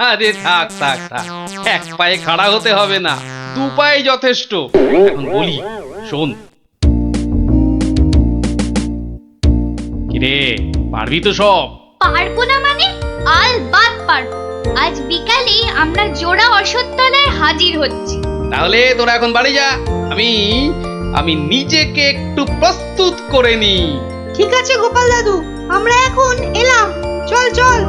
আরে থাক থাক থাক, এক পায়ে খাড়া হতে হবে না, দু পায়ে যথেষ্ট। এখন বলি শোন। কিরে, পারবি তো সব? পারবো না মানে? আলবাত পারবো। আজ বিকালে আমরা জোড়া অশ্বত্থতলায় হাজির হচ্ছি। তাহলে তোরা এখন বাড়ি যা, আমি আমি নিজেকে একটু প্রস্তুত করে নি। ঠিক আছে গোপাল দাদু, আমরা এখন এলাম। চল চল।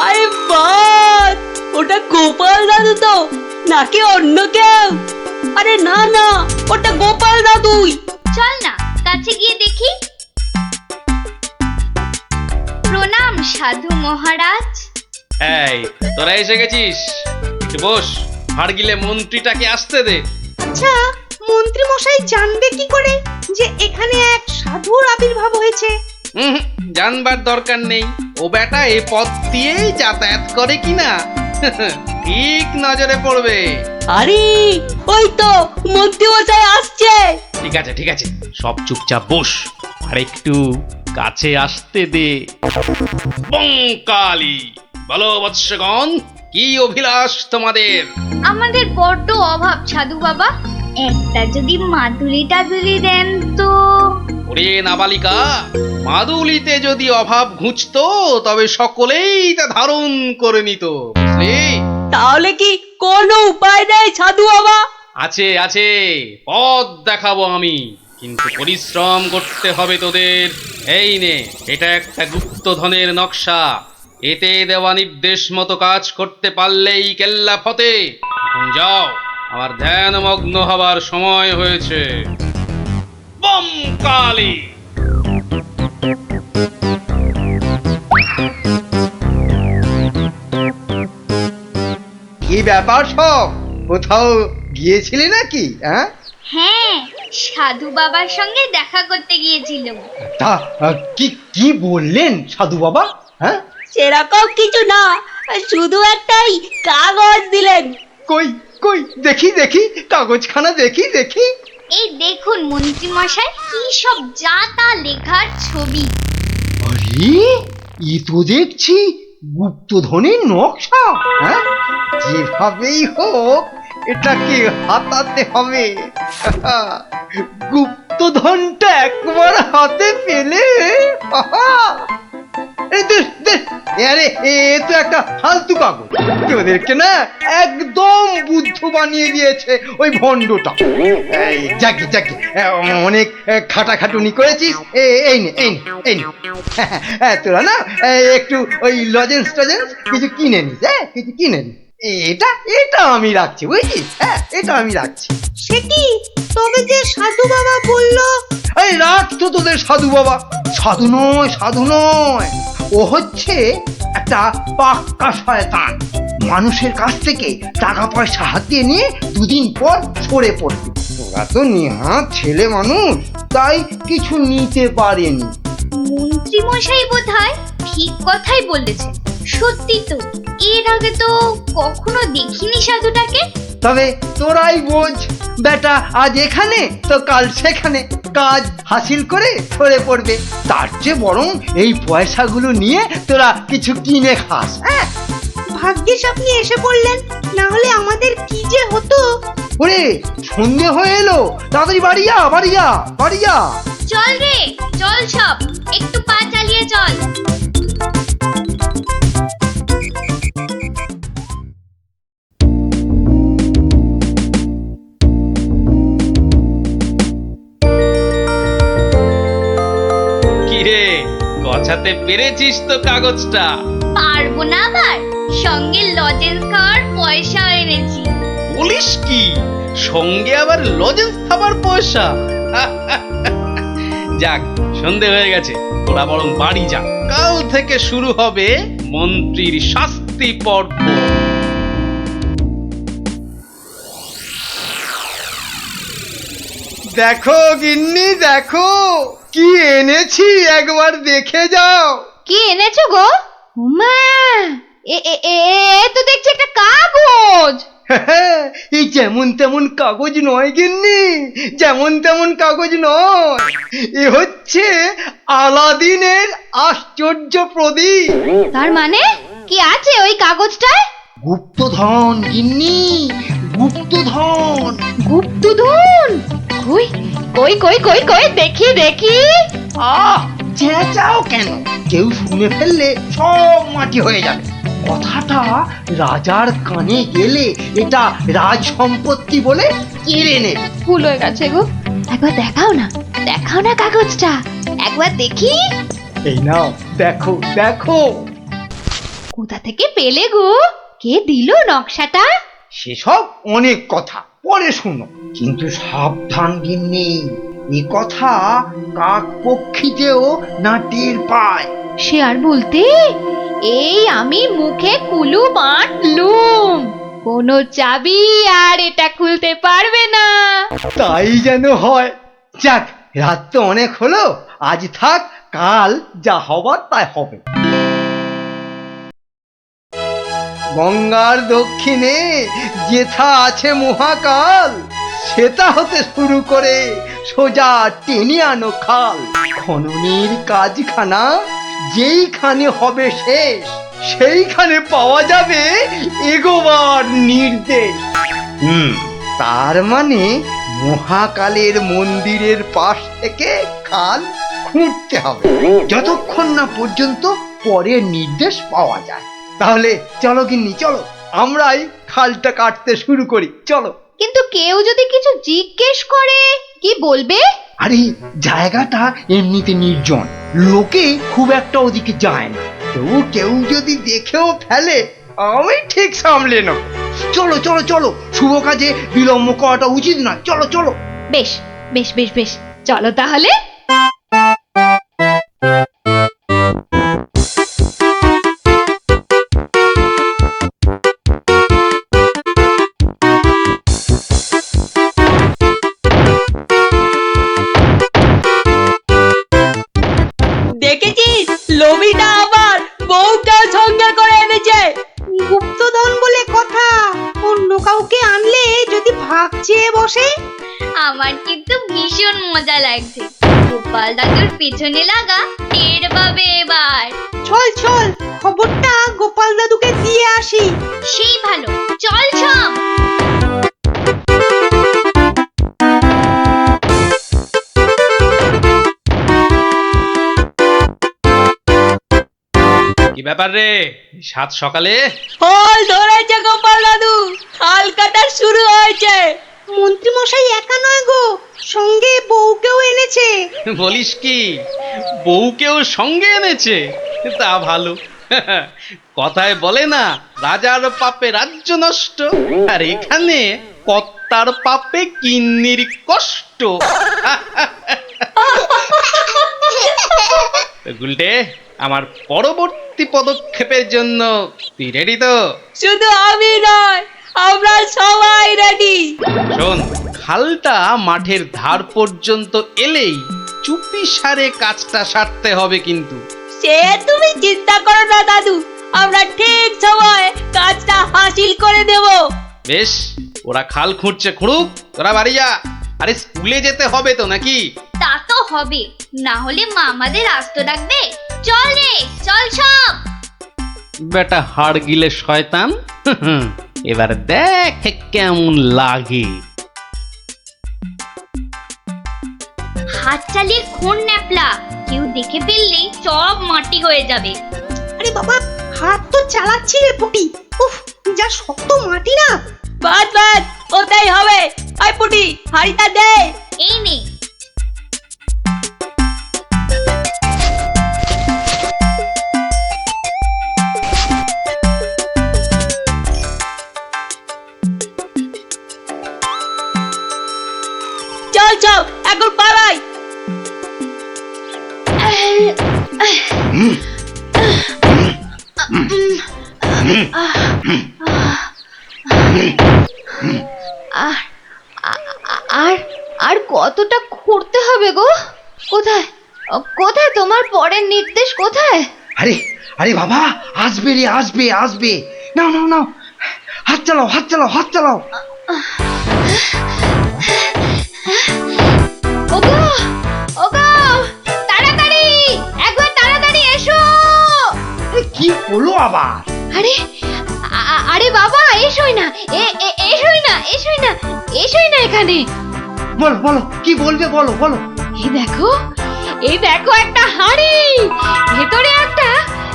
আরে বাস, ওটা গোপাল দাদু তো নাকি অন্য কেউ? আরে না না, ওটা গোপাল দাদুই। চল না কাছে গিয়ে দেখি। প্রণাম সাধু মহারাজ। এই তোরা এসে গেছিস, একটু বস। হাড়গিলে মন্ত্রীটাকে আসতে দে। আচ্ছা, মন্ত্রী মশাই জানবে কি করে যে এখানে এক সাধুর আবির্ভাব হয়েছে? জানবার দরকার নেই, ও বেটা এ পথ দিয়েই যাতায়াত করে কিনা ঠিক নজরে পড়বে। আরে ওই তো মন্ত্রী মশাই আসছে। ঠিক আছে ঠিক আছে, সব চুপচাপ বস, আর একটু কাছে আসতে দে। বঙ্কালি, বলো বৎসগণ, কি অভিলাষ তোমাদের? আমাদের বড্ড অভাব সাধু বাবা, একটা যদি মাদুলি টাদুলি দেন তো। ওরে নাবালিকা, মাদুলিতে যদি অভাব ঘুচতো তবে সকলেই তা ধারণ করে নিত, বুঝলি? তাহলে কি কোনো উপায় নেই সাধু বাবা? আছে আছে, পথ দেখাবো আমি, কিন্তু পরিশ্রম করতে হবে তোদের। এই নে, এটা একটা গুপ্তধনের নকশা, এতে দেওয়া নির্দেশ মতো কাজ করতে পারলেই কেল্লা ফতে। এখন যাও, আমার ধ্যানমগ্ন হবার সময় হয়েছে। বম কালী। কি ব্যাপার সব? কোথাও গিয়েছিলে নাকি? হ্যাঁ, সাধু বাবার সঙ্গে দেখা করতে গিয়েছিলাম। তা কি কি বললেন সাধু বাবা? হ্যাঁ, সেরকম কিছু না, শুধু একটাই কাগজ দিলেন। কই কই দেখি দেখি, কাগজখানা দেখি দেখি। এই দেখুন মন্ত্রী মশাই, কি সব যা তা লেখার ছবি। আরে, এ তো দেখছি গুপ্তধনের নকশা। হ্যাঁ, যেভাবেই হোক এটাকে হাতাতে হবে। গুপ্তধনটা একবার হাতে পেলে, এই দে দে, আরে এ তো একটা ফালতু কাগজ। ওদেরকে না একদম বুদ্ধ বানিয়ে দিয়েছে ওই ভণ্ডটা। এই যাকে যাকে, অনেক খাটাখাটুনি করেছিস। এই নে এই নে এই নে, তোরা না একটু ওই লজেন্স টজেন্স কিছু কিনে নিস। হ্যাঁ, কিছু কিনে নিস। এটা এটা আমি রাখছি, বুঝছিস? হ্যাঁ, এটা আমি রাখছি। সে কি, তবে যে সাধু বাবা বলল? এই রাখ তো তোদের সাধু বাবা। সাধু নয়, সাধু নয়, ও হচ্ছে একটা পাক্কা শয়তান। মানুষের কাছ থেকে টাকা পয়সা হাতিয়ে নিয়ে দুদিন পর সরে পড়বে। তোরা তো নেহাত ছেলে মানুষ, তাই কিছু নিতে পারেনি। মন্ত্রী মশাই বোধহয় ঠিক কথাই বলেছেন। সত্যি তো, এর আগে তো কখনো দেখিনি সাধুটাকে। তবে তোরাই বোঝ, বেটা আজ এখানে তো কাল সেখানে কাজ হাসিল করে সরে পড়বে। তার চেয়ে বরং এই পয়সাগুলো নিয়ে তোরা কিছু কিনে খাস। হ্যাঁ, ভাগ্যিস আপনি এসে পড়লেন, না হলে আমাদের কি যে হতো। ওরে, সন্ধে হয়ে এলো, তাড়াতাড়ি বাড়ি যা, বাড়ি যা, বাড়ি যা। চল রে চল, সব একটু পা চালিয়ে চল। কিরে, গছাতে পেরেছিস তো কাগজটা? পারবো না আবার, সঙ্গে লজেন্স খাওয়ার পয়সা এনেছি। বলিস কি, সঙ্গে আবার লজেন্স খাবার পয়সা? যাক, সন্ধে হয়ে গেছে, তোরা বরং বাড়ি যা। কাল থেকে শুরু হবে মন্ত্রীর শাস্তি পর্ব। দেখো গিন্নি, দেখো কি এনেছি, একবার দেখে যাও। কি এনেছো গো? মা, এ এ এ তো দেখছি একটা কাগজ। এই যেমন তেমন কাগজ নয় গিন্নি, যেমন তেমন কাগজ নয়। এ হচ্ছে আলাদিনের আশ্চর্য প্রদীপ। তার মানে কি আছে ওই কাগজটায়? গুপ্তধন গিন্নি, গুপ্তধন। গুপ্তধন? কই কই কই কই কই দেখি দেখি। আহ, চেঁচাও কেন? কেউ শুনে ফেললে সব মাটি হয়ে যাবে। কথাটা রাজার কানে গেলে এটা রাজ সম্পত্তি বলে কেড়ে নেবে। ভুল হয়ে গেছে গো, একবার দেখাও না, দেখাও না কাগজটা, একবার দেখি। এই নাও, দেখো দেখো। কোথা থেকে পেলে গো? কে দিল নকশাটা? সেসব অনেক কথা পরে শুনো, কিন্তু সাবধান গিন্নি, এ কথা কাক পক্ষীতেও না টের পায়। সে আর বলতে, এই আমি মুখে কুলু বাঁধলুম, কোনো চাবি আর এটা খুলতে পারবে না। তাই যেন হয়। যাক, রাত তো অনেক হলো, আজ থাক, কাল যা হবার তাই হবে। গঙ্গার দক্ষিণে যেথা আছে মহাকাল, সেটা হতে শুরু করে সোজা টেনে আনো খাল। খননের কাজখানা যেইখানে হবে শেষ, সেইখানে পাওয়া যাবে এগোবার নির্দেশ। তার মানে মহাকালের মন্দিরের পাশ থেকে খাল খুঁড়তে হবে, যতক্ষণ না পর্যন্ত পরের নির্দেশ পাওয়া যায়। তাহলে চলো গিন্নি, চলো, আমরাই খালটা কাটতে শুরু করি, চলো। কিন্তু কেউ যদি কিছু জিজ্ঞেস করে কি বলবে? আরে, জায়গাটা এমনিতে নির্জন, লোকে খুব একটা ওদিকে যায় না। তবু কেউ যদি দেখেও ফেলে, আমি ঠিক সামলে নেব। চলো চলো চলো, শুভ কাজে বিলম্ব করাটা উচিত নয়, চলো চলো। বেশ বেশ বেশ বেশ, চলো তাহলে। দেখেছিস, লোভিটা আবার বউকে সঙ্গে করে এনেছে। গুপ্তধন বলে কথা, অন্য কাউকে আনলে যদি ভাগ চেয়ে বসে। আমার কিন্তু ভীষণ মজা লাগছে। গোপাল দাদুর পেছনে লাগা টের পাবে এবার। চল চল, খবরটা গোপাল দাদুকে দিয়ে আসি। সেই ভালো, চল ছম। কি ব্যাপার রে, সাত সকালে? ফল ধরেছে গোপাল দাদু, খাল কাটা শুরু হয়েছে। মন্ত্রী মশাই একা নয় গো, সঙ্গে বউকেও এনেছে। বলিস কি, বউকেও সঙ্গে এনেছে? তা ভালো। কথায় বলে না, রাজার পাপে রাজ্য নষ্ট, আর এখানে কর্তার পাপে কিন্নির কষ্ট। গুলটে, আমার পরবর্তী পদক্ষেপের জন্য তুই রেডি তো? শুধু আমি নয়, আমরা সবাই রেডি। শোন, খালটা মাঠের ধার পর্যন্ত এলেই চুপি সারে কাজটা সারতে হবে কিন্তু। সে তুমি চিন্তা করো না দাদু, আমরা ঠিক সময় কাজটা হাসিল করে দেব। বেশ, ওরা খাল খুঁড়ছে খুঁড়ুক, তোরা বাড়ি যা। আরে স্কুলে যেতে হবে তো নাকি? তা তো হবে, না হলে মা আমাদের আস্ত ডাকবে। চল রে, চল সব। বেটা হাড় গিলে শয়তান, এবার দেখ কেমন লাগে। হাত চালিয়ে খুন ন্যাপলা, কেউ দেখে ফেললেই সব মাটি হয়ে যাবে। আরে বাবা, হাত তো চালাচ্ছি রে পুটি। উফ, যা শক্ত মাটি না। বাদ বাদ, ওটাই হবে। আই পুটি, হাড়িটা দে। এই নে। চল চল, এখন পালাই। আর আর কতটা খুঁড়তে হবে গো? কোথায় কোথায় তোমার পরের নির্দেশ কোথায়? আরে আরে বাবা, আসবে রে, আসবে আসবে। নাও নাও নাও, হাত চালাও হাত চালাও হাত চালাও। ওগো ওগো, তাড়াতাড়ি, একবার তাড়াতাড়ি এসো। কি হলো আবার? আরে আরে বাবা, এসোই না, এসোই না, এসোই না, এসোই না এখানে। বলো বলো, কি বলবে বলো বলো। এই দেখো একটা হাঁড়ি,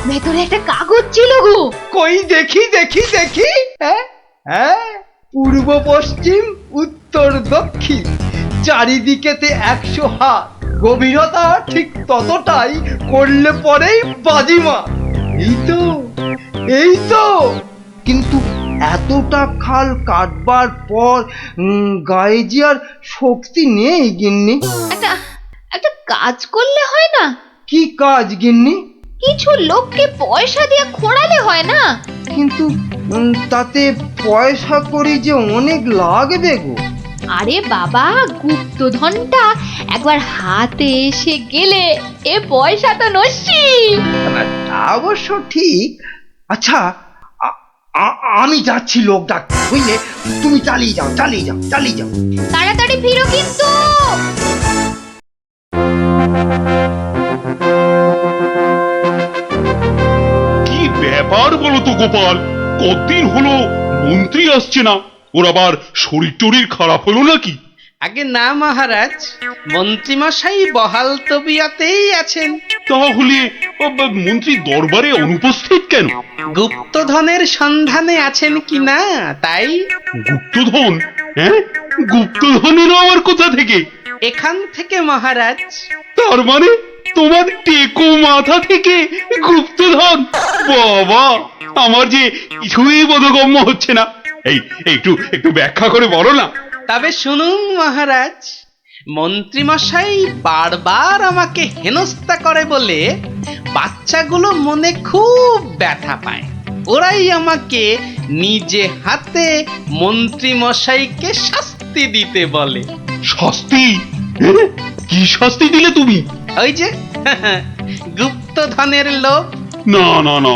ভেতরে একটা কাগজ ছিল গো। কই দেখি দেখি দেখি। হ্যাঁ হ্যাঁ, পূর্ব পশ্চিম উত্তর দক্ষিণ চারিদিকেতে 100 হাত, গভীরতা ঠিক ততটাই, করলে পরেই বাজিমা। এই তো কিন্তু এতটা খাল কাটবার পর গায়ে যে আর শক্তি নেই গিন্নি। একটা কাজ করলে হয় না? কি কাজ গিন্নি? কিছু লোককে পয়সা দিয়ে খোঁড়ালে হয় না? কিন্তু তাতে পয়সা করি যে অনেক লাগবে গো। আরে বাবা, গুপ্তধনটা একবার হাতে এসে গেলে এ পয়সা তো নস্যি। না, তা অবশ্য ঠিক। আচ্ছা, আমি যাচ্ছি লোক ডাকতে, বুঝলে? তুমি চালিয়ে যাও চালিয়ে যাও চালিয়ে যাও। তাড়াতাড়ি ফিরো কিন্তু। কি ব্যাপার বলো তো গোপাল, কতদিন হলো মন্ত্রী আসছে না? ওর আবার শরীর টরীর খারাপ হলো নাকি? আগে না মহারাজ, মন্ত্রীমশাই বহাল তবিয়তেই আছেন। তাহলে মন্ত্রী দরবারে অনুপস্থিত কেন? গুপ্তধনের সন্ধানে আছেন কিনা তাই। গুপ্তধন? হ্যাঁ, গুপ্তধনেরও আবার কোথা থেকে? এখান থেকে মহারাজ। তার মানে তোমার টেকো মাথা থেকে গুপ্তধন? বাবা, আমার যে কিছুই বোধগম্য হচ্ছে না। এই একটু একটু ব্যাখ্যা করে বলো না। তবে শুনুন মহারাজ, মন্ত্রীমশাই বারবার আমাকে হেনস্থা করে বলে বাচ্চাগুলো মনে খুব ব্যথা পায়। ওরাই আমাকে নিজে হাতে মন্ত্রীমশাইকে শাস্তি দিতে বলে। শাস্তি? হ্যাঁ? কি শাস্তি দিলে তুমি? ওই যে গুপ্তধনের লোভ। না না না,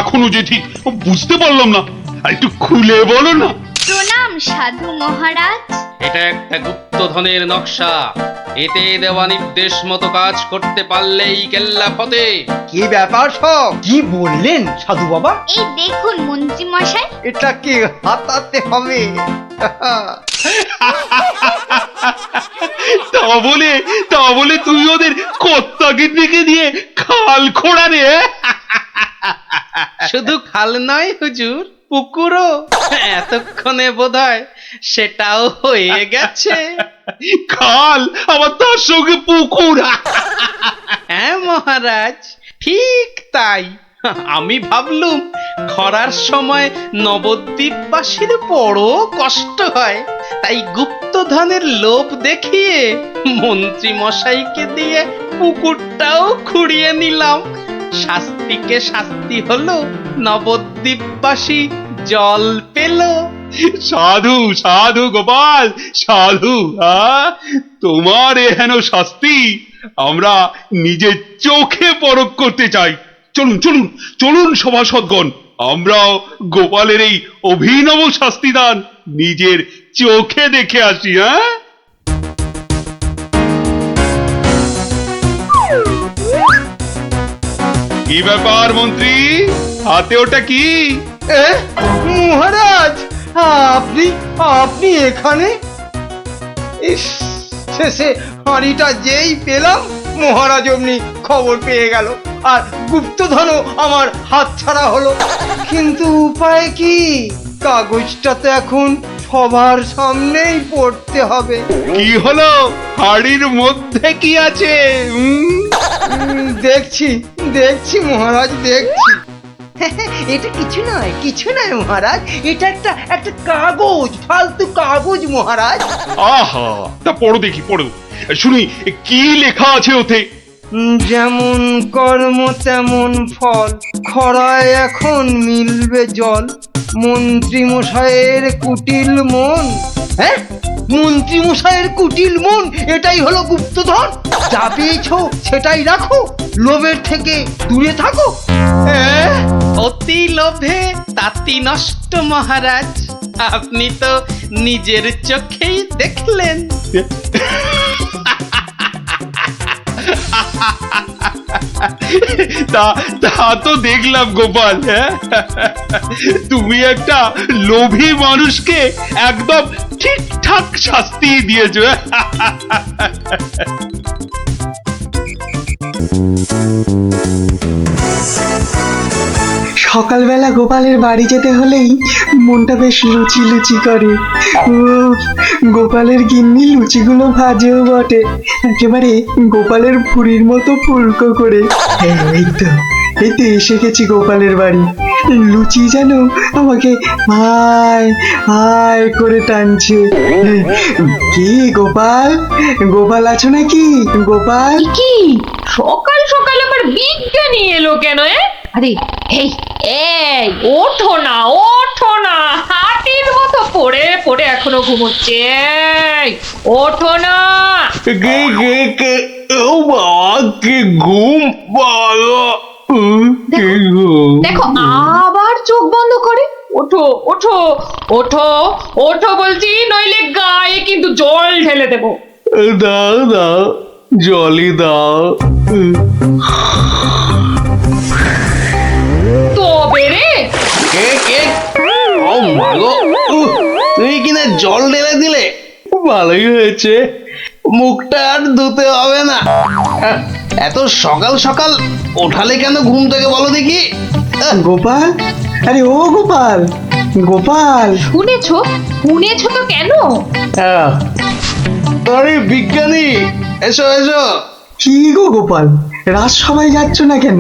এখনো যে ঠিক বুঝতে পারলাম না, আর একটু খুলে বলো না। প্রণাম সাধু মহারাজ। এটা একটা গুপ্তধনের নকশা। এতে দেওয়া নির্দেশ মতো কাজ করতে পারলেই কেল্লা ফতে। কি ব্যাপার সব? কি বললেন সাধু বাবা? এই দেখুন মন্ত্রী মশাই। এটাকে হাতাতে হবে। তা বলে তুই ওদের কর্তাকে ডেকে দিয়ে খাল খোঁড়া রে? শুধু খাল নয় হুজুর, পুকুরও। এতক্ষণে বোধহয় সেটাও হয়ে গেছে। খাল আবার তার সঙ্গে পুকুর? হ্যাঁ মহারাজ, ঠিক তাই। আমি ভাবলুম খরার সময় নবদ্বীপবাসীর বড় কষ্ট হয়, তাই গুপ্তধনের লোভ দেখিয়ে মন্ত্রী মশাইকে দিয়ে পুকুরটাও খুঁড়িয়ে নিলাম। শাস্তিকে শাস্তি হলো, নবদ্বীপবাসী জল পেল। সাধু সাধু গোপাল সাধু। তোমার এহেন শাস্তি আমরা নিজের চোখে পরখ করতে চাই। চলুন চলুন চলুন সভাসদগণ, আমরাও গোপালের এই অভিনব শাস্তিদান নিজের চোখে দেখে আসি। হ্যাঁ, কি ব্যাপার মন্ত্রী, হাতে ওটা কি? মহারাজ, আপনি এখানে? ইস, শেষে হাঁড়িটা যেই পেলাম মহারাজ অমনি খবর পেয়ে গেল, আর গুপ্তধনও আমার হাতছাড়া হলো। কিন্তু উপায় কি? কাগজটা তো এখন সবার সামনেই পড়তে হবে। কি হলো, হাড়ির মধ্যে কি আছে? দেখছি মহারাজ, দেখছি। এটা কিছু নয় মহারাজ, এটা একটা কাগজ, ফালতু কাগজ মহারাজ। আহা, তা পড়ো দেখি, পড়ো শুনি কি লেখা আছে ওতে। যেমন কর্ম তেমন ফল, খরায় এখন মিলবে জল, মন্ত্রী মশাইয়ের কুটিল মন। হ্যাঁ, মন্ত্রী মশাইয়ের কুটিল মন, এটাই হলো গুপ্তধন। যা পেয়েছো সেটাই রাখো, লোভের থেকে দূরে থাকো। অতি লোভে তাতি নষ্ট মহারাজ। আপনি তো নিজের চোখেই দেখলেন। তা তা তো দেখলাম গোপাল, হ্যাঁ? তুমি একটা লোভী মানুষকে একদম ঠিকঠাক শাস্তি দিয়েছো। সকালবেলা গোপালের বাড়ি যেতে হলেই মনটা বেশ লুচি লুচি করে। উফ, গোপালের গিন্নি লুচিগুলো ভাজেও বটে, একেবারে গোপালের ভুঁড়ির মতো ফুলকো করে। এই তো এসে গেছি গোপালের বাড়ি। লুচি যেন আমাকে আয় আয় করে টানছে। কি গোপাল, গোপাল আছো নাকি গোপাল? কি সকাল সকাল আবার বিজ্ঞানী এলো কেন? আরে এই এই ওঠো না, হাতির মতো পড়ে পড়ে এখনো ঘুমোচ্ছে। এই, ওঠো না। কে কে কে ও বাবা, কি ঘুম বাবা, কি ঘুম। দেখো আবার চোখ বন্ধ করে। ওঠো ওঠো ওঠো ওঠো বলছি, নইলে গায়ে কিন্তু জল ঢেলে দেবো। দাও দাও, জলই দাও। তবে রে কে কে ও মাগো, তুই কিনা জল ঢেলে দিলে? ভালোই হয়েছে, মুখটা আর ধুতে হবে না। এত সকাল সকাল ওঠালে কেন ঘুম থেকে বলো দেখি? গোপাল, আরে ও গোপাল, গোপাল। শুনেছো তো কেন? আরে বিজ্ঞানী, এসো এসো। কি গো গোপাল, রাজসভায় যাচ্ছ না কেন?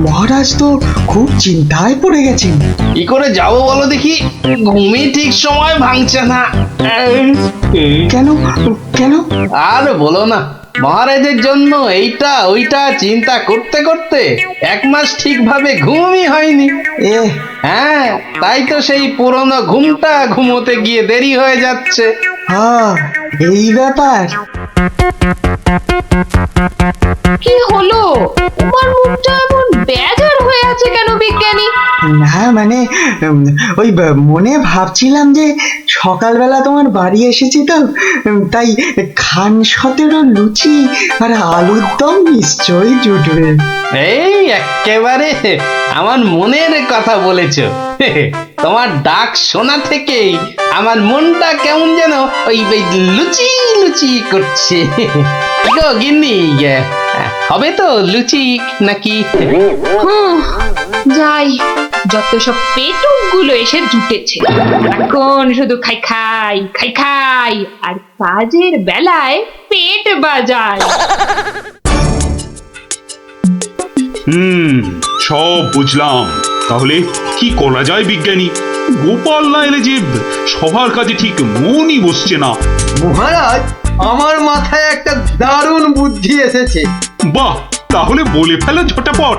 মহারাজ তো খুব চিন্তায় পড়ে গেছেন। কি করে যাবো বলো দেখি, ঘুমই ঠিক সময় ভাঙছে না। কেন কেন? আর বলো না, মহারাজের জন্য এইটা ওইটা চিন্তা করতে করতে 1 মাস ঠিকভাবে ঘুমই হয়নি। এ হ্যাঁ, তাই তো সেই পুরনো ঘুমটা ঘুমোতে গিয়ে দেরি হয়ে যাচ্ছে। হ্যাঁ, এই ব্যাপার। কি হলো? তোমার মুখটা এমন বেজার হয়ে আছে কেন বিজ্ঞানী? না মানে ওই মনে ভাবছিলাম যে সকালবেলা তোমার বাড়ি এসেছি তো, তাই খান 17 লুচি আর আলুর দম নিশ্চয়ই জুটবে। এই একেবারে আমার মনের কথা বলেছ। তোমার ডাক শোনা থেকেই আমার মনটা কেমন যেন ওই ওই লুচি লুচি করছে। গো গিন্নি, হবে তো লুচি নাকি? যাই, যত সব পেটুক গুলো এসে জুটেছে, এখন শুধু খাই খাই খাই খাই আর কাজের বেলায় পেট বাজায়। সব বুঝলাম। তাহলে কি করা যায় বিজ্ঞানী? গোপাল না এলে যে সবার কাজে ঠিক মনই বসছে না। মহারাজ, আমার মাথায় একটা দারুণ বুদ্ধি এসেছে। বাহ, তাহলে বলে ফেলো ঝটাপট।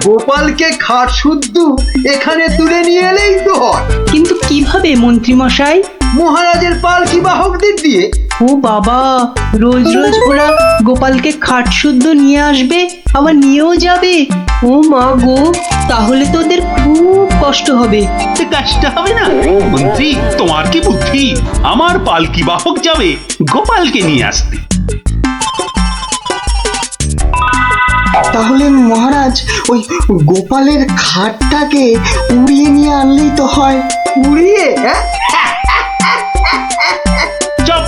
গোপালকে খাট শুদ্ধ এখানে তুলে নিয়ে এলেই তো হয়। কিন্তু কিভাবে মন্ত্রী মশাই? মহারাজের পালকি বাহকদের দিয়ে। ও বাবা, রোজ রোজ ওরা গোপালকে খাট শুদ্ধ নিয়ে আসবে, আবার নিয়েও যাবে। ও মা গো, তাহলে তো ওদের খুব কষ্ট হবে। কাজটা হবে না মন্ত্রী, তোমার কি বুদ্ধি? আমার পালকি বাহক যাবে গোপালকে নিয়ে আসতে। তাহলে মহারাজ ওই গোপালের খাটটাকে উড়িয়ে নিয়ে আনলেই তো হয়। উড়িয়ে? হ্যাঁ, চপ,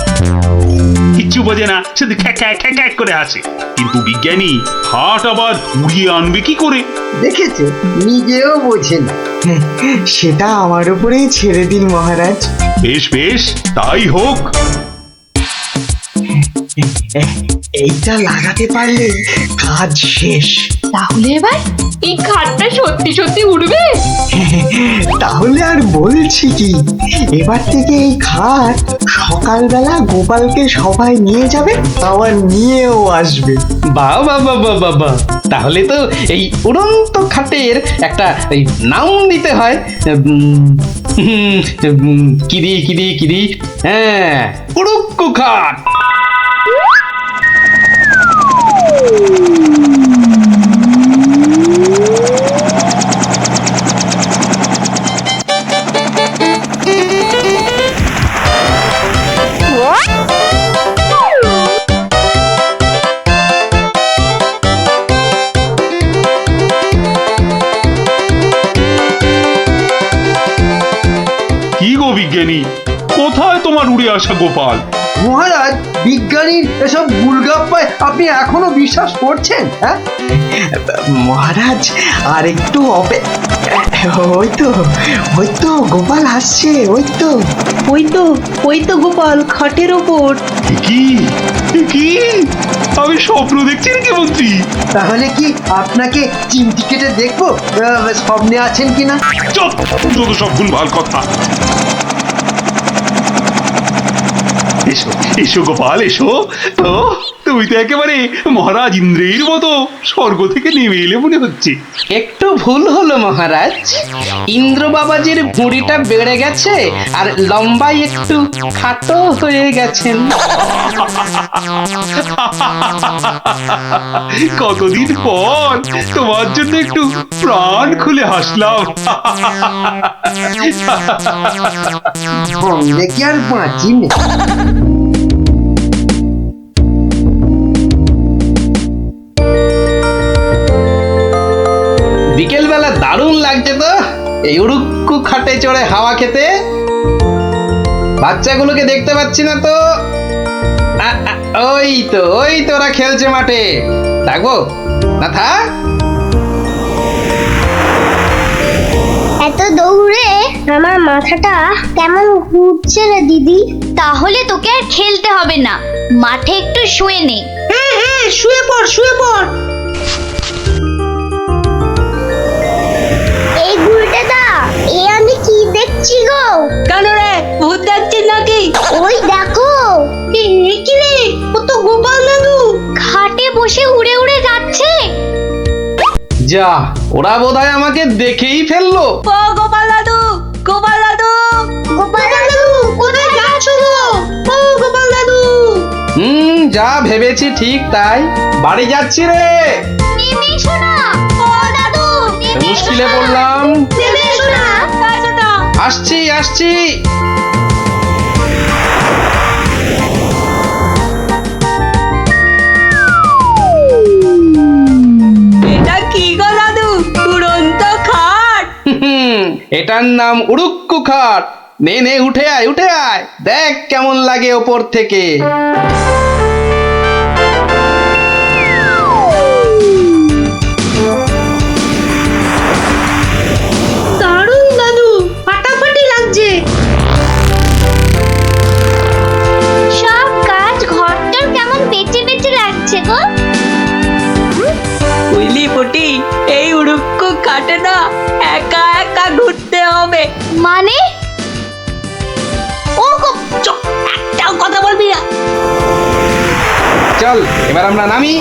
কিচ্ছু বোঝে না, শুধু খ্যাক করে আসে। কিন্তু বিজ্ঞানী, হাট আবার উড়িয়ে আনবে কি করে? দেখেছো, নিজেও বোঝেন। সেটা আমার উপরেই ছেড়ে দিন মহারাজ। বেশ বেশ, তাই হোক। এইটা লাগাতে পারলে কাজ শেষ। তাহলে এবার এই খাটটা সত্যি সত্যি উড়বে? তাহলে আর বলছি কি, এবার থেকে এই খাট সকালবেলা গোপালকে সবাই নিয়ে যাবে, আবার নিয়েও আসবে। বাহ বাহ বাহ বাহ বাহ বাহ, তাহলে তো এই উড়ন্ত খাটের একটা এই নাম দিতে হয়। কিরি, হ্যাঁ, উড়ুক্কু খাট। কোথায় তোমার উড়ে আসা গোপাল? মহারাজ, বিজ্ঞানীর এসব গুলগাপ্পায় আপনি এখনো বিশ্বাস করছেন? হ্যাঁ, মহারাজ আর একটু ওই তো গোপাল আসছে, ওই তো। ওই তো গোপাল খাটের ওপর। কি কি আমি স্বপ্ন দেখছি নাকি মন্ত্রী? তাহলে কি আপনাকে চিমটি কেটে দেখবো স্বপ্নে আছেন কিনা? যত সব ভুলভাল কথা। এসো এসো গোপাল এসো। তো তুমি তো একেবারে মহারাজ ইন্দ্রের মতো স্বর্গ থেকে নেমে এলে মনে হচ্ছে। একটু ভুল হলো মহারাজ, ইন্দ্র বাবাজির ভুঁড়িটা বেড়ে গেছে আর লম্বাই একটু খাটো হয়ে গেছেন। কতদিন পর তোমার জন্য একটু প্রাণ খুলে হাসলাম। বললে কি আর বাঁচি না। বিকেল বেলা দারুণ লাগছে তো এই উড়ুক্কু খাটে চড়ে হাওয়া খেতে। বাচ্চাগুলোকে দেখতে পাচ্ছি না তো। ওই তো ওরা খেলছে মাঠে। ডাকবো না? থাক। এত দৌড়ে আমার মাথাটা কেমন ঘুরছে রে দিদি। তাহলে তোকে আর খেলতে হবে না, মাঠে একটু শুয়ে নে। হ্যাঁ, শুয়ে পড়, শুয়ে পড়। এই গুলটেদা, এ আমি কি দেখছি গো? কেন রে, ভূত দেখছিস নাকি? ওই দেখো, কি রে, ও তো গোপাল দাদু। খাটে বসে উড়ে উড়ে যাচ্ছে। যা, ওরা বোধহয় আমাকে দেখেই ফেললো। ও গোপাল দাদু, গোপাল দাদু। গোপাল দাদু, কোথায় যাচ্ছ গো? ও গোপাল দাদু। যা ভেবেছি ঠিক তাই। বাড়ি যাচ্ছি রে। নেমে এসো না। ও দাদু, নেমে এসো মুশকিলে না। পড়লাম। নেমে এসো না। আসছি আসছি। এটা কি গো দাদু, উড়ন্ত খাট? এটার নাম উড়ুক্কু খাট। নে নে, উঠে আয় উঠে আয়, দেখ কেমন লাগে ওপর থেকে। দারুণ দাদু, ফাটাফাটি লাগছে। সব কাজ ঘরটার কেমন বেঁচে বেঁচে লাগছে গো। বুঝলি পুটি, এই উড়ুক্কু খাটে না একা একা ঘুরতে হবে। মানে? ও গো, চুপ, একটাও কথা বলবি না। চল এবার আমরা নামি।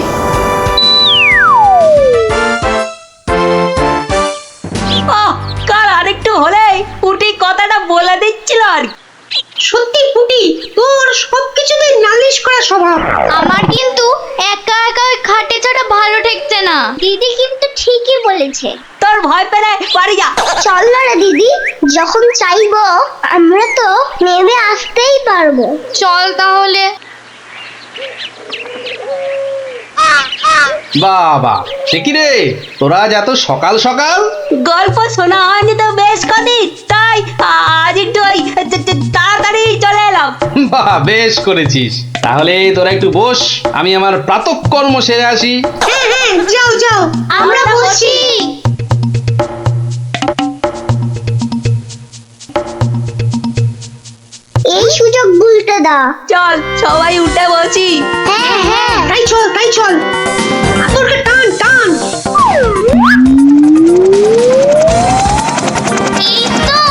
কাল আরেকটু হলেই পুটি কথাটা বলে দিচ্ছিল আর কি। সত্যি পুটি, তোর সবকিছুতে নালিশ করা স্বভাব। আমার কিন্তু একা একা ওই খাটে চড়া ভালো ঠেকছে না। দিদি কিন্তু ঠিকই বলেছে। তোর ভয় পেলে বাড়ি যা। চল না রে দিদি, যখন চাইবো আমরা তো নেমে আসতেই পারবো। চল তাহলে। বাবা, সে কি রে, তোরা আজ এত সকাল সকাল? গল্প শোনা হয়নি তো বেশ কদিন, তাই আজ একটু ওই তাড়াতাড়ি চলে এলাম। বাহ, বেশ করেছিস। তাহলে তোরা একটু বস, আমি আমার প্রাতঃকর্ম সেরে আসি। হ্যাঁ, যাও যাও, আমরা বসি। এই সুযোগ ভুলতে দা। চল সবাই উঠে বসি। হ্যাঁ, তাই চল। তোরকে টান টান। এই তো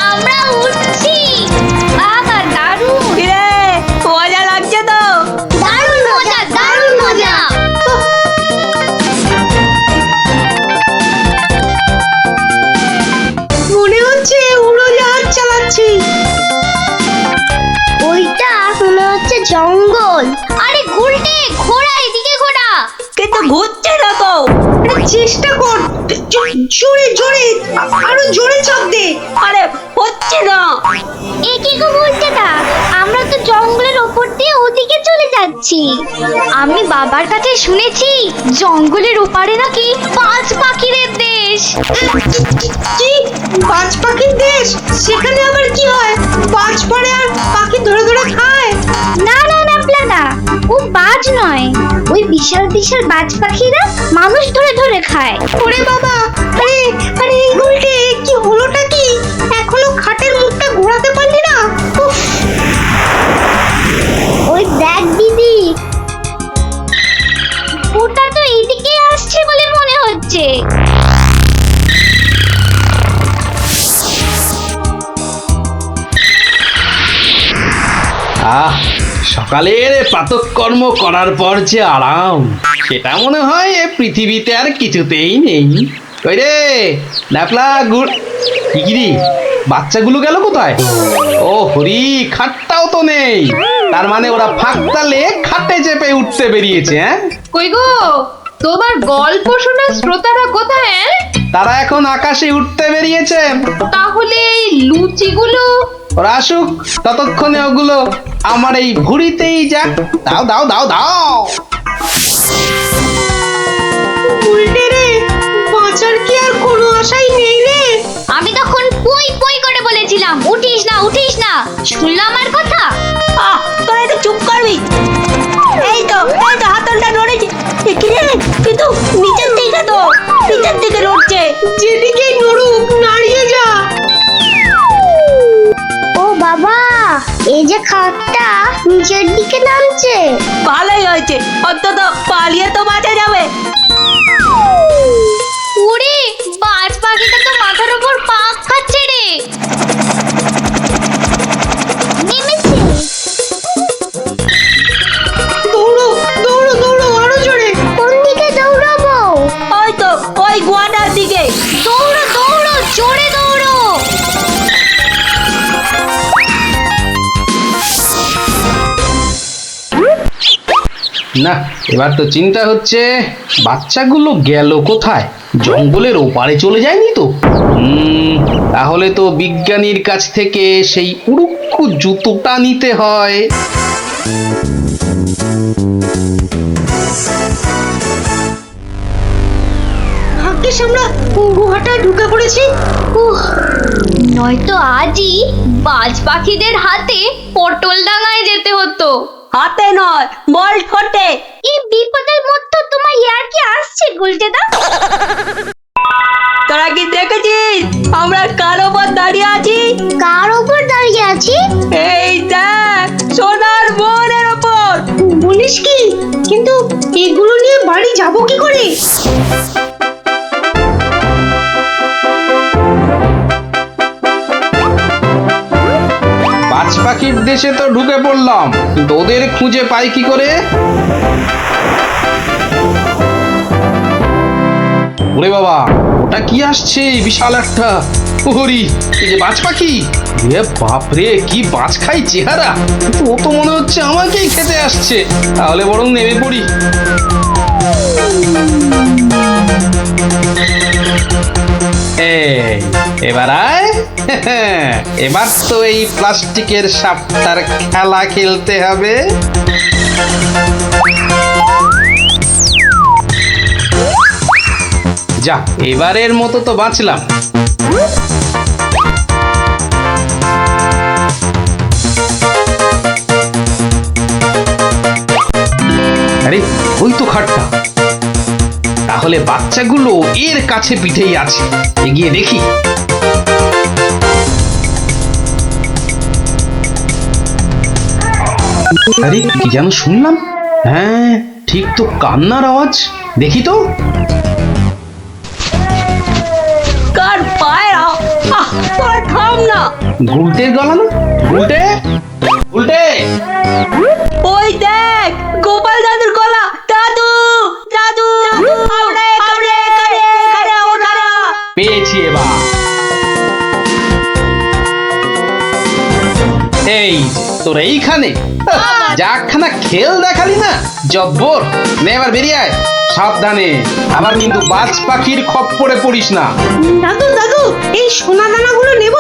আমরা উঠছি। বাবা দারুণ, কিরে, মজা লাগছে তো? দারুণ মজা, দারুণ মজা। মনে হচ্ছে উড়োজাহাজ চালাচ্ছি। ওইটা মনে হচ্ছে জঙ্গল। আরে গুলটে, ঘোড়া, এদিকে ঘোড়া। কিন্তু ঘুরছে না তো। আরে চেষ্টা কর, জোরে জোরে, আরো জোরে চাপ দে। আরে হচ্ছে না। এ কি গো বলতে দা, আমরা তো জঙ্গলের ওপর দিয়ে ওদিকে চলে যাচ্ছি। আমি বাবার কাছে শুনেছি জঙ্গলের ওপারে নাকি পাঁচ পাখিরের দেশ। কি, বাজ পাখির দেশ? সেখানে আবার কি হয়? বাজ পড়ে আর বাজ নয়, ওই বিশাল বিশাল বাজ পাখিরা মানুষ ধরে ধরে খায়। ওরে বাবা, আরে আরে এই গুলটে, কি হলোটা কি? এখনো খাটের মুখটা ঘোরাতে পারলি না? উফ, ওই দেখ দিদি, ওটা তো এইদিকে আসছে বলে মনে হচ্ছে। আহ, সকালের প্রাতঃকর্ম করার পর যে আরাম, সেটা মনে হয় এ পৃথিবীতে আর কিছুতেই নেই। ওই রে ন্যাপলা গুড়, কি রে, বাচ্চাগুলো গেল কোথায়? ও হরি, খাটটাও তো নেই, তার মানে ওরা ফাঁক তালে খাটে চেপে উঠতে বেরিয়েছে। হ্যাঁ, কই গো, তোমার গল্প শোনার শ্রোতারা কোথায়? তারা এখন আকাশে উঠতে বেরিয়েছে। তাহলে এই লুচিগুলো? ওরা আসুক, ততক্ষণে ওগুলো আমার এই ভুঁড়িতেই যাক। দাও দাও দাও দাও। গুলটে রে, বাঁচার কি আর কোনো আশাই নেই রে? আমি তখন পুই পুই করে বলেছিলাম উঠিস না উঠিস না, শুনলাম আমার কথা? তোরা একটু চুপ করবি। এই তো হাতলটা নড়েছে। কি রে, কিন্তু নিচের দিকে নড়ছে। যেদিকেই নড়ুক, নাড়িয়ে যা। ও বাবা, এই যে খাটটা নিচের দিকে নামছে। ভালোই হয়েছে, অন্তত পালিয়ে তো বাঁচা যাবে। ওরে, বাজ পাখিটা তো মাথার উপর পাক খাচ্ছে রে। নেমেছে। দৌড়ো দৌড়ো দৌড়ো, আরো জোরে। কোন দিকে দৌড়াবো? ওই তো ওই গোয়াটার দিকে। দৌড়ো দৌড়ো, জোরে দৌড়ো। না, এবার তো চিন্তা হচ্ছে বাচ্চাগুলো গেল কোথায়? জঙ্গলের ওপারে চলে যায়নি তো? তাহলে তো বিজ্ঞানীর কাছ থেকে সেই উড়ুক্কু জুতোটা নিতে হয়। ভাগ্যিস আমরা গুহাটা ঢুকে পড়েছি। নয়তো আজই বাজ পাখিদের হাতে পটল ডাঙায় যেতে হতো। হাতে নয়, বল ঠোঁটে। এই বিপদের মধ্যে তোমার ইয়ার কি আসছে গুলটেদা? তোরা কি দেখেছিস আমরা কার ওপর দাঁড়িয়ে আছি? কার ওপর দাঁড়িয়ে আছি? এই দেখ, সোনার বোনের ওপর। বলিস কি? কিন্তু এগুলো নিয়ে বাড়ি যাব কি করে? বাজ পাখির দেশে তো ঢুকে পড়লাম, কিন্তু ওদের খুঁজে পাই কি করে? ওরে বাবা, ওটা কি আসছে? বিশাল একটা হরি, এই যে বাজ পাখি। এ বাপরে, কি বাজ খাই চেহারা! কিন্তু ও তো মনে হচ্ছে আমাকেই খেতে আসছে। তাহলে বরং নেমে পড়ি। এবার আয়। এবার তো এই প্লাস্টিকের সাপটার খেলা খেলতে হবে। যা, এবারের মতো তো বাঁচলাম। আরে, ওই তো খাটটা। তাহলে বাচ্চাগুলো এর কাছে পিঠেই আছে, এগিয়ে দেখি। আরে, কি যেন শুনলাম? হ্যাঁ, ঠিক তো, কান্নার আওয়াজ। দেখি তো। কার পায়রা? তোরা থাম না। গুলটের গলা না? গুলটে, গুলটে। ওই দেখ, গোপাল দাদুর গলা। দাদু দাদু, পেয়েছি এবার। এই যে, তোর এইখানে যাখানা খেল দেখালি না, জব্বর। নে এবার বেরিয়ে আয়, সাবধানে। আবার কিন্তু বাজ পাখির খপ্পরে পড়িস না। দাদু দাদু, এই সোনা দানাগুলো নেব।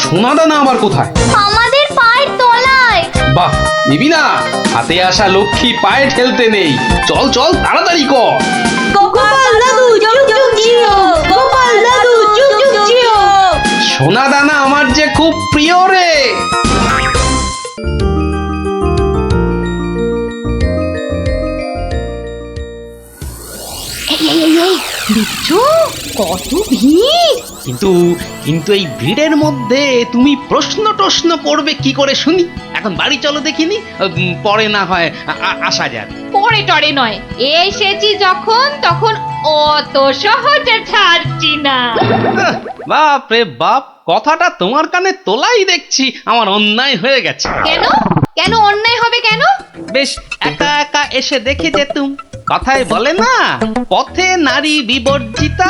সোনা দানা আবার কোথায়? আমাদের পায়ের তলায়। বাহ, নিবি না? হাতে আসা লক্ষ্মী পায়ে ঠেলতে নেই। চল চল, তাড়াতাড়ি কর। গোপাল দাদু যুগ যুগ জিও, গোপাল দাদু যুগ যুগ জিও। সোনা দানা আমার যে খুব প্রিয় রে। দেখছো কত ভিড়। কিন্তু কিন্তু এই ভিড়ের মধ্যে তুমি প্রশ্ন করবে কি করে শুনি? এখন বাড়ি চলো দেখিনি, পরে না হয় আসা যাবে। পরে টরে নয়, এসেছি যখন তখন অত সহজে ছাড়ছি না। বাপ রে বাপ, কথাটা তোমার কানে তোলাই দেখছি আমার অন্যায় হয়ে গেছে। কেন কেন অন্যায় হবে কেন? বেশ একা একা এসে দেখে যেতুম। কথায় বলে না, পথে নারী বিবর্জিতা।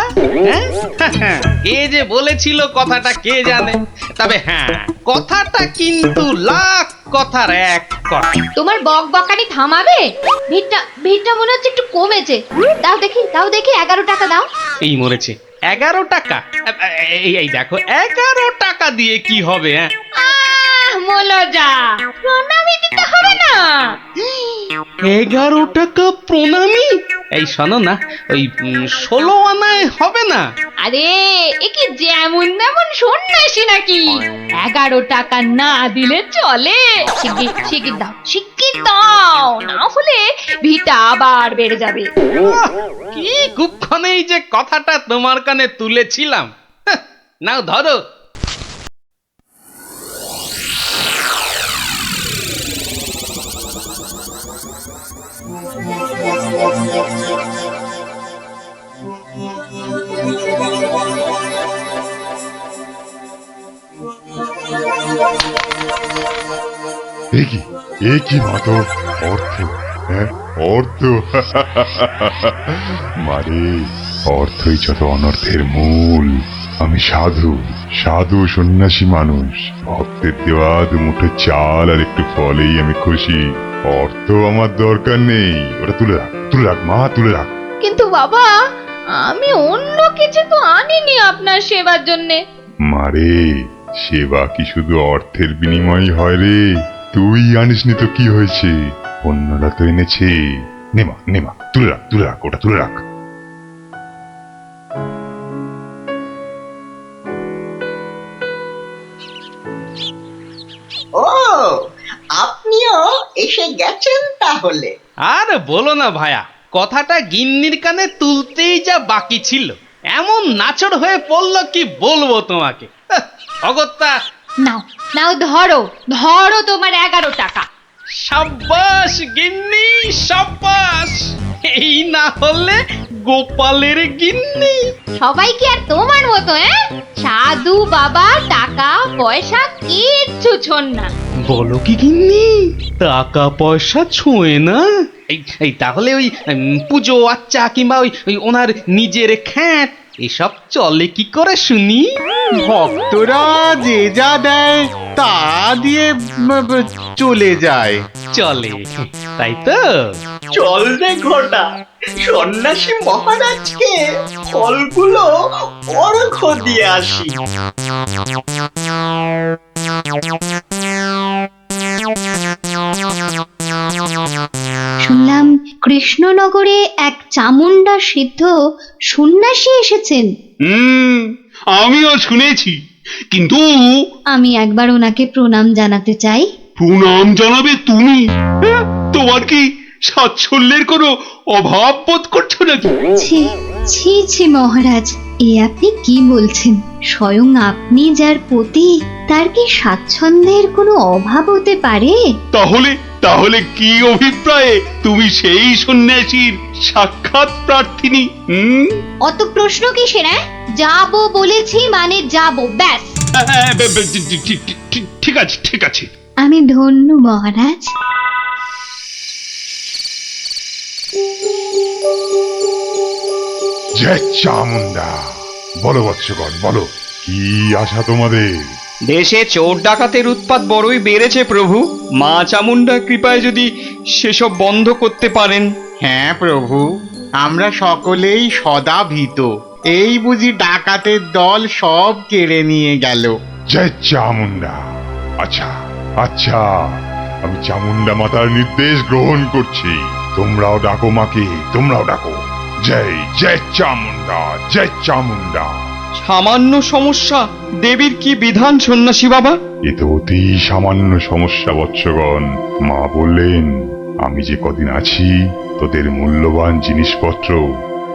হ্যাঁ? কে যে বলেছিল কথাটা কে জানে। তবে হ্যাঁ, কথাটা কিন্তু লাখ কথার এক কথা। তোমার বক বকানি থামাবে? ভিড়টা মনে হচ্ছে একটু কমেছে। দাও দেখি 11 টাকা দাও। এই মরেছে 11 টাকা? এই দেখো 11 টাকা দিয়ে কি হবে? হ্যাঁ, মলজা, প্রণামী দিতে হবে না? 11 টাকা প্রণামী? এই শোনো না, ওই 16 আনায় হবে না? আরে এ কি যেমন তেমন সন্ন্যাসী নাকি? 11 টাকা না দিলে চলে? শিগগির দাও, না হলে ভিড়টা আবার বেড়ে যাবে। কি কুক্ষণেই যে কথাটা তোমার কানে তুলেছিলাম। নাও ধরো। কি মাতো অর্থ, হ্যাঁ অর্থ। মারে, অর্থই যত অনর্থের মূল। আমি সাধু সন্ন্যাসী মানুষ। ভক্তের দেওয়া দুমুঠো চাল আর একটু ফলেই আমি খুশি। অর্থ আমার দরকার নেই। ওটা তুলে রাখ মা, তুলে রাখ। কিন্তু বাবা, আমি অন্য কিছু তো আনিনি আপনার সেবার জন্যে। মারে, সেবা কি শুধু অর্থের বিনিময় হয় রে? তুই আনিসনি তো কি হয়েছে, অন্যরা তো এনেছে। নেমা তুলে রাখ, ওটা তুলে রাখ। ও, আপনিও এসে গেছেন তাহলে। আর বলো না ভায়া, কথাটা গিন্নির কানে তুলতেই যা বাকি ছিল, এমন নাচড় হয়ে পড়লো কি বলবো তোমাকে। অগত্যা, নাও ধরো তোমার 11 টাকা। সাব্বাস গিন্নি, সাব্বাস। এই না হলে গোপালের গিন্নি। সবাই কি আর তোমার মতো? সাধু বাবা টাকা পয়সা কিচ্ছু ছোন না। বলো কি গিন্নি, টাকা পয়সা ছোঁয় না? এই তাহলে ওই পুজো আচ্চা কিংবা ওই ওনার নিজের খ্যাট এসব চলে কি করে শুনি? ভক্তরা যে যা দেয় তা দিয়ে চলে যায়। চলে, তাই তো? চল রে ঘটা, সন্ন্যাসী মহারাজকে ফলগুলো অর্ঘ্য দিয়ে আসি। শুনলাম কৃষ্ণনগরে এক চামুন্ডা সিদ্ধ সন্ন্যাসী এসেছেন। আমিও শুনেছি, কিন্তু আমি একবার ওনাকে প্রণাম জানাতে চাই। প্রণাম জানাবে তুমি? তোমার কি সাচ্ছল্যের কোনো অভাব বোধ করছো নাকি? ছি মহারাজ, এ আপনি কি বলছেন? স্বয়ং আপনি যার পতি, তার কি স্বাচ্ছন্দ্যের কোনো অভাব হতে পারে? তাহলে কি অভিপ্রায়ে তুমি সেই সন্ন্যাসীর সাক্ষাৎ প্রার্থিনী? অত প্রশ্ন কিসের? যাবো বলেছি মানে যাবো, ব্যাস। ঠিক আছে। আমি ধন্য মহারাজ। জয় চামুন্ডা। বলো বৎসগণ, বলো কি আশা তোমাদের? দেশে চোর ডাকাতের উৎপাত বড়ই বেড়েছে প্রভু। মা চামুন্ডার কৃপায় যদি সেসব বন্ধ করতে পারেন। হ্যাঁ প্রভু, আমরা সকলেই সদা ভীত। এই বুঝি ডাকাতের দল সব কেড়ে নিয়ে গেল। জয় চামুন্ডা। আচ্ছা, আমি চামুন্ডা মাতার নির্দেশ গ্রহণ করছি। তোমরাও ডাকো মাকে, তোমরাও ডাকো। জয় চামুন্ডা, জয় চামুন্ডা। সামান্য সমস্যা, দেবীর কি বিধান সন্ন্যাসী বাবা? এ তো অতি সামান্য সমস্যা বৎসগণ। মা বললেন, আমি যে কদিন আছি তোদের মূল্যবান জিনিসপত্র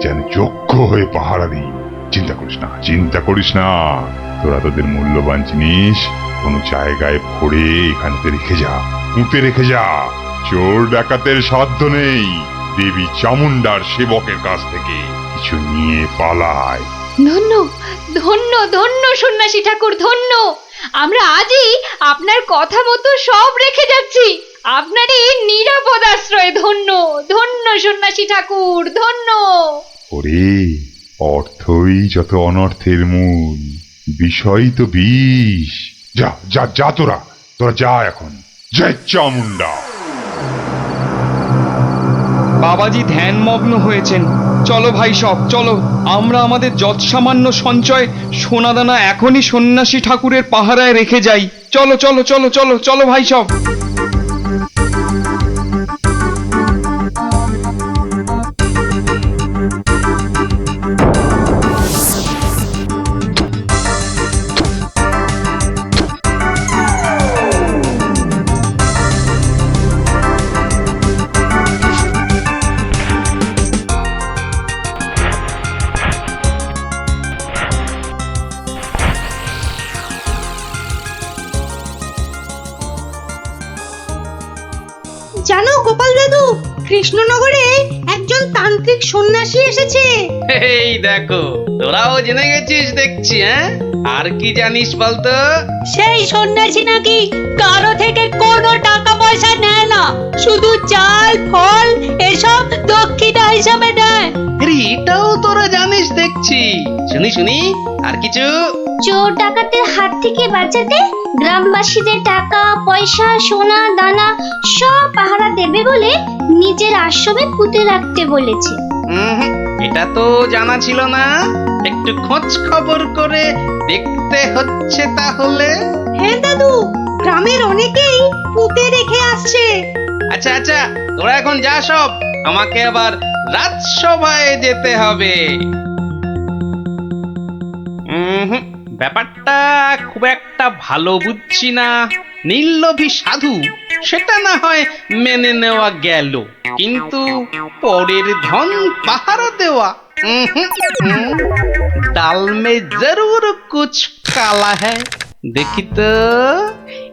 যেন যোগ্য হয়ে পাহারা দিই। চিন্তা করিস না, চিন্তা করিস না। তোরা তোদের মূল্যবান জিনিস কোনো জায়গায় ভরে এখানেতে রেখে যা, পুঁতে রেখে যা। চোর ডাকাতের সাধ্য নেই দেবী চামুন্ডার সেবকের কাছ থেকে কিছু নিয়ে পালায়। ধন্য ধন্য ধন্য সন্ন্যাসী ঠাকুর, ধন্য। আমরা আজই আপনার কথা মতো সব রেখে যাচ্ছি। আপনারই নিরাপদ আশ্রয়। ধন্য ধন্য সন্ন্যাসী ঠাকুর, ধন্য। ওরে, অর্থই যত অনর্থের মূল, বিষয় তো বিষ। যা যা যা, তোরা তোরা যা এখন। জয় চামুন্ডা। বাবাজি ধ্যানমগ্ন হয়েছেন। চলো ভাই সব, চলো। আমরা আমাদের যৎসামান্য সঞ্চয় সোনাদানা এখনই সন্ন্যাসী ঠাকুরের পাহারায় রেখে যাই। চলো চলো চলো চলো চলো ভাই সব। জানো গোপাল দাদু, কৃষ্ণনগরে একজন তান্ত্রিক সন্ন্যাসী এসেছে। এই দেখো, তোরাও জেনে গেছিস দেখছি। হ্যাঁ, আর কি জানিস বলতো? সেই সন্ন্যাসী নাকি কারো থেকে কোনো টাকা পয়সা নেয় না, শুধু চাল ফল এসব দক্ষিণা হিসাবে নেয়। আরে এটাও তোরা জানিস দেখছি। শুনি শুনি, আর কিছু? চোর ডাকাতের হাত থেকে বাঁচাতে গ্রামবাসীদের টাকা পয়সা সোনা দানা সব পাহারা দেবে বলে নিজের আশ্রমে পুঁতে রাখতে বলেছে। এটা তো জানা ছিল না। একটু খোঁজ খবর করে দেখতে হচ্ছে তাহলে। হ্যাঁ দাদু, গ্রামের অনেকেই পুঁতে রেখে আসছে। আচ্ছা আচ্ছা, তোরা এখন যা সব, আমাকে আবার রাজসভায় যেতে হবে। ব্যাপারটা খুব একটা ভালো বুঝছি না। নীললোভী সাধু সেটা না হয় মেনে নেওয়া গেল, কিন্তু পরের ধন পাহারা দেওয়া, ডাল মে জরুর কুছ কালা হ্যায়। দেখি তো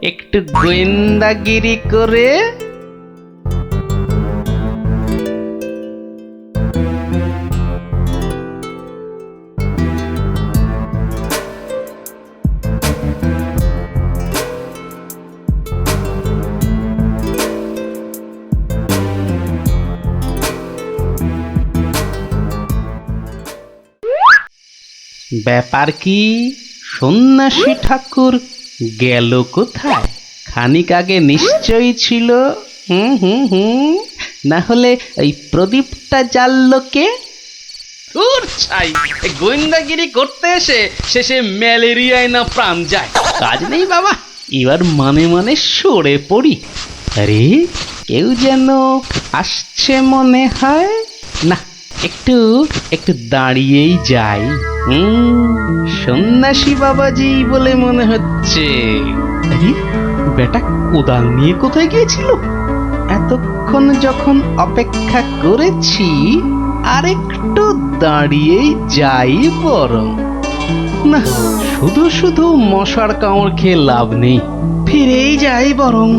একটু গোয়েন্দাগিরি করে। ব্যাপার কি? সন্ন্যাসী ঠাকুর গেল কোথায়? খানিক আগে নিশ্চয়ই ছিল। না হলে ওই প্রদীপটা জ্বাললো কে? গোয়েন্দাগিরি করতে এসে শেষে ম্যালেরিয়ায় না প্রাণ যায়। কাজ নেই বাবা, এবার মানে মানে সরে পড়ি। আরে কেউ যেন আসছে মনে হয়। না, একটু একটু দাঁড়িয়েই যাই। সন্ন্যাসী বাবাজি বলে মনে হচ্ছে। আরে বেটা কোদাল নিয়ে কোথায় গিয়েছিল? এতক্ষণ যখন অপেক্ষা করেছি, আর একটু দাঁড়িয়েই যাই বরং। না, শুধু শুধু মশার কামড় খেয়ে লাভ নেই, ফিরেই যাই বরং।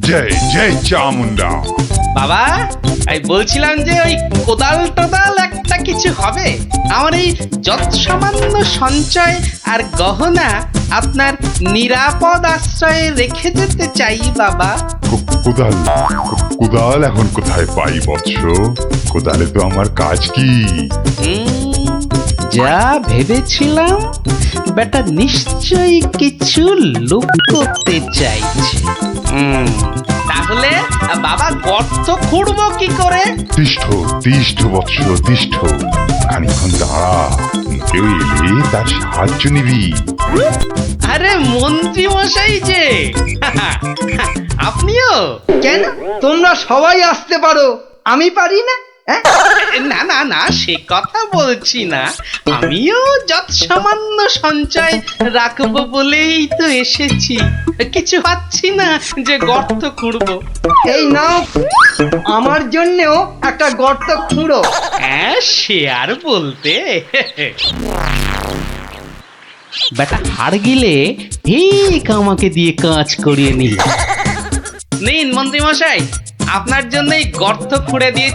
জয় জয় চামুন্ডা। বাবা, আমি বলছিলাম যে ওই কোদাল টোদাল একটা কিছু হবে। আমার এই যৎসামান্য সঞ্চয় আর গহনা আপনার নিরাপদ আশ্রয়ে রেখে যেতে চাই বাবা। কোদাল কোদাল এখন কোথায় পাই বৎস? কোদালে তো আমার কাজ কি? যা ভেবেছিলাম, বেটা নিশ্চয়ই কিছু লুকোতে চাইছে। তাহলে বাবা গর্ত খুঁড়বো কি করে? তিষ্ঠ তিষ্ঠ বৎস তিষ্ঠ, খানিক্ষণ দাঁড়া, কেউ এলে তার সাহায্য নিবি। আরে মন্ত্রী মশাই যে, আপনিও? কেন তোমরা সবাই আসতে পারো, আমি পারি না? না না না, সে কথা বলছি না, আমিও যত সামান্য সঞ্চয় রাখবো বলেই তো এসেছি। কিছু পাচ্ছি না যে গর্ত খুঁড়বো। এই নাও, আমার জন্যেও একটা গর্ত খুঁড়ো। হ্যাঁ, সে আর বলতে। বেটা হাড় গিলে ঠিক আমাকে দিয়ে কাজ করিয়ে নিল। নিন মন্ত্রী মশাই, আপনার জন্য এই গর্ত খুঁড়ে দিয়ে